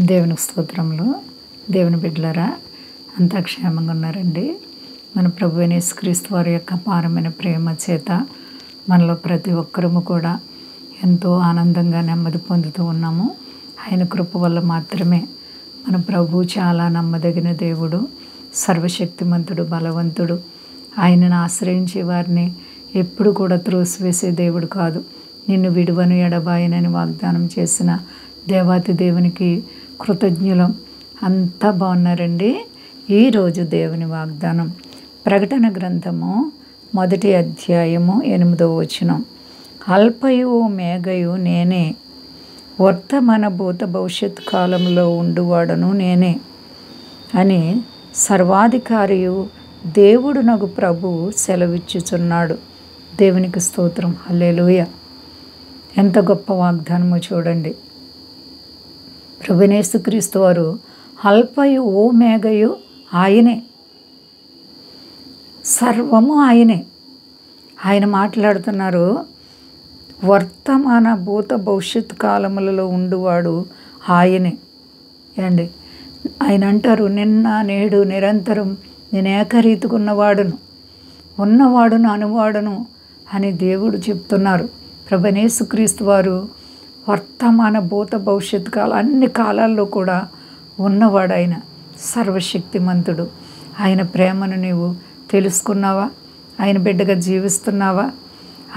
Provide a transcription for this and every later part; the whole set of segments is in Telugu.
దేవునికి స్తోత్రములు. దేవుని బిడ్డలారా, అంతా క్షేమంగా ఉన్నారండి. మన ప్రభువైన యేసుక్రీస్తు వారి యొక్క అపారమైన ప్రేమ చేత మనలో ప్రతి ఒక్కరము కూడా ఎంతో ఆనందంగా నెమ్మది పొందుతూ ఉన్నాము. ఆయన కృప వల్ల మాత్రమే. మన ప్రభు చాలా నమ్మదగిన దేవుడు, సర్వశక్తిమంతుడు, బలవంతుడు. ఆయనను ఆశ్రయించే వారిని ఎప్పుడు కూడా త్రోసివేసే దేవుడు కాదు. నిన్ను విడువను ఎడబాయనని వాగ్దానం చేసిన దేవాతి దేవునికి కృతజ్ఞులం. అంతా బాగున్నారండి. ఈరోజు దేవుని వాగ్దానం ప్రకటన గ్రంథము 1వ అధ్యాయము 8వ వచనం. అల్పయు మేఘయు నేనే, వర్తమాన భూత భవిష్యత్ కాలంలో ఉండువాడను నేనే అని సర్వాధికారియు దేవుడు నగు ప్రభు సెలవిచ్చుచున్నాడు. దేవునికి స్తోత్రం. హల్లెలూయా. ఎంత గొప్ప వాగ్దానమో చూడండి. ప్రభువైన యేసుక్రీస్తు వారు అల్పయు ఓ మేఘయు ఆయనే, సర్వము ఆయనే. ఆయన మాట్లాడుతున్నారు. వర్తమాన భూత భవిష్యత్ కాలములలో ఉండువాడు ఆయనే అండి. ఆయన అంటారు, నిన్న నేడు నిరంతరం నేను ఏకరీతిగా ఉన్నవాడును అనువాడును అని దేవుడు చెప్తున్నారు. ప్రభువైన యేసుక్రీస్తు వారు వర్తమాన భూత భవిష్యత్ అన్ని కాలాల్లో కూడా ఉన్నవాడు. ఆయన సర్వశక్తిమంతుడు. ఆయన ప్రేమను నీవు తెలుసుకున్నావా? ఆయన బిడ్డగా జీవిస్తున్నావా?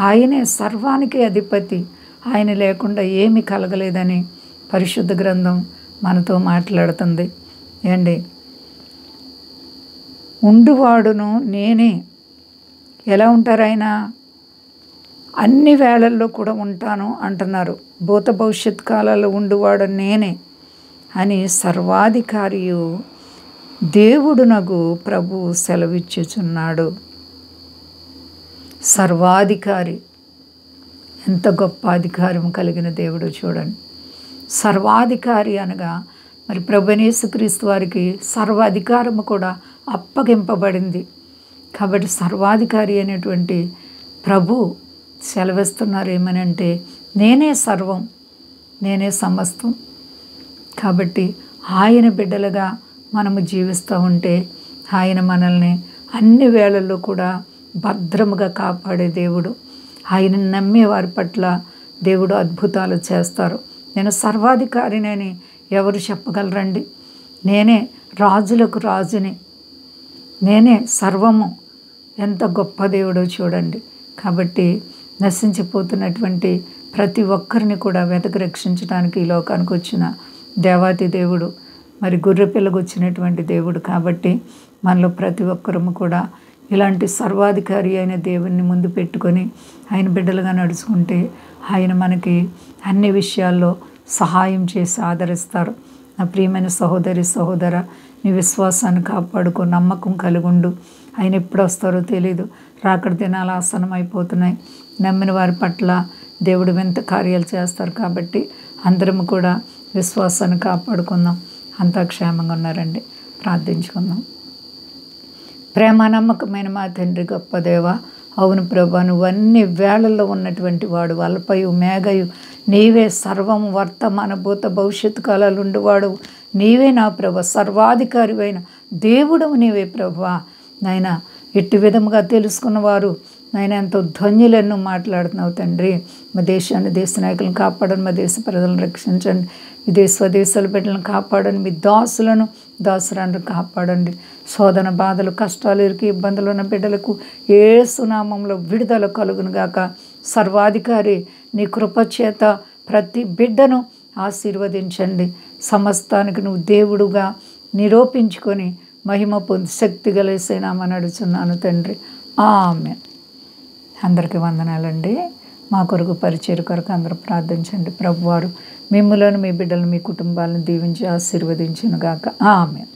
ఆయనే సర్వానికి అధిపతి. ఆయన లేకుండా ఏమీ కలగలేదని పరిశుద్ధ గ్రంథం మనతో మాట్లాడుతుంది ఏండి. ఉండువాడును నేనే. ఎలా ఉంటారు ఆయన? అన్ని వేళల్లో కూడా ఉంటాను అంటున్నారు. భూత భవిష్యత్ కాలాల్లో ఉండువాడు నేనే అని సర్వాధికారియు దేవుడునగు ప్రభు సెలవిచ్చుచున్నాడు. సర్వాధికారి, ఎంత గొప్ప అధికారం కలిగిన దేవుడు చూడండి. సర్వాధికారి అనగా మరి ప్రభువైన యేసుక్రీస్తు వారికి సర్వాధికారము కూడా అప్పగింపబడింది. కాబట్టి సర్వాధికారి అనేటువంటి ప్రభు సెలవిస్తున్నారు ఏమనంటే, నేనే సర్వం, నేనే సమస్తం. కాబట్టి ఆయన బిడ్డలుగా మనము జీవిస్తూ ఉంటే ఆయన మనల్ని అన్ని వేళల్లో కూడా భద్రముగా కాపాడే దేవుడు. ఆయన నమ్మే వారి పట్ల దేవుడు అద్భుతాలు చేస్తారు. నేను సర్వాధికారినని ఎవరు చెప్పగలరండి? నేనే రాజులకు రాజుని, నేనే సర్వము. ఎంత గొప్ప దేవుడో చూడండి. కాబట్టి నశించిపోతున్నటువంటి ప్రతి ఒక్కరిని కూడా వెతకి రక్షించడానికి ఈ లోకానికి వచ్చిన దేవాతి దేవుడు, మరి గొర్రెపిల్లకు వచ్చినటువంటి దేవుడు. కాబట్టి మనలో ప్రతి ఒక్కరము కూడా ఇలాంటి సర్వాధికారి అయిన దేవుణ్ణి ముందు పెట్టుకొని ఆయన బిడ్డలుగా నడుచుకుంటే ఆయన మనకి అన్ని విషయాల్లో సహాయం చేసి ఆదరిస్తారు. నా ప్రియమైన సహోదరి సహోదర, నీ విశ్వాసాన్ని కాపాడుకో, నమ్మకం కలిగుండు. ఆయన ఎప్పుడు వస్తారో తెలీదు. రాకడ దినాలు ఆసనం అయిపోతున్నాయి. నమ్మిన వారి పట్ల దేవుడు వింత కార్యాలు చేస్తారు. కాబట్టి అందరం కూడా విశ్వాసాన్ని కాపాడుకుందాం. అంతా క్షేమంగా ఉన్నారండి. ప్రార్థించుకుందాం. ప్రేమ నమ్మకమైన మా తండ్రి, గొప్ప దేవ, అవును ప్రభా, నువ్వు అన్ని వేళల్లో ఉన్నటువంటి వాడు. అల్పయు మేఘయు నీవే, సర్వము వర్తమాన భూత భవిష్యత్తు కాలాలు ఉండేవాడు నీవే నా ప్రభ. సర్వాధికారివైన దేవుడవు నీవే ప్రభా. నాయన ఎట్టి విధముగా తెలుసుకున్నవారు నాయన ఎంతో ధ్వన్యులను మాట్లాడుతున్నావు తండ్రి. మా దేశాన్ని, దేశ నాయకులను కాపాడండి. మా దేశ ప్రజలను రక్షించండి. విదేశ స్వదేశాల బిడ్డలను కాపాడండి. మీ దాసులను కాపాడండి. శోధన, బాధలు, కష్టాలు, ఇరికి ఇబ్బందులు ఉన్న బిడ్డలకు యేసు నామములో విడుదల కలుగును గాక. సర్వాధికారి నీ కృపచేత ప్రతి బిడ్డను ఆశీర్వదించండి. సమస్తానికి నువ్వు దేవుడుగా నిరూపించుకొని మహిమ పొంది శక్తి గలేసేనామని అడుగుచున్నాను తండ్రి. ఆమేన్. అందరికీ వందనాలండి. మా కొరకు పరిచయం కొరకు అందరూ ప్రార్థించండి. ప్రభువారు మిమ్ములను, మీ బిడ్డలను, మీ కుటుంబాలను దీవించి ఆశీర్వదించును గాక. ఆమేన్.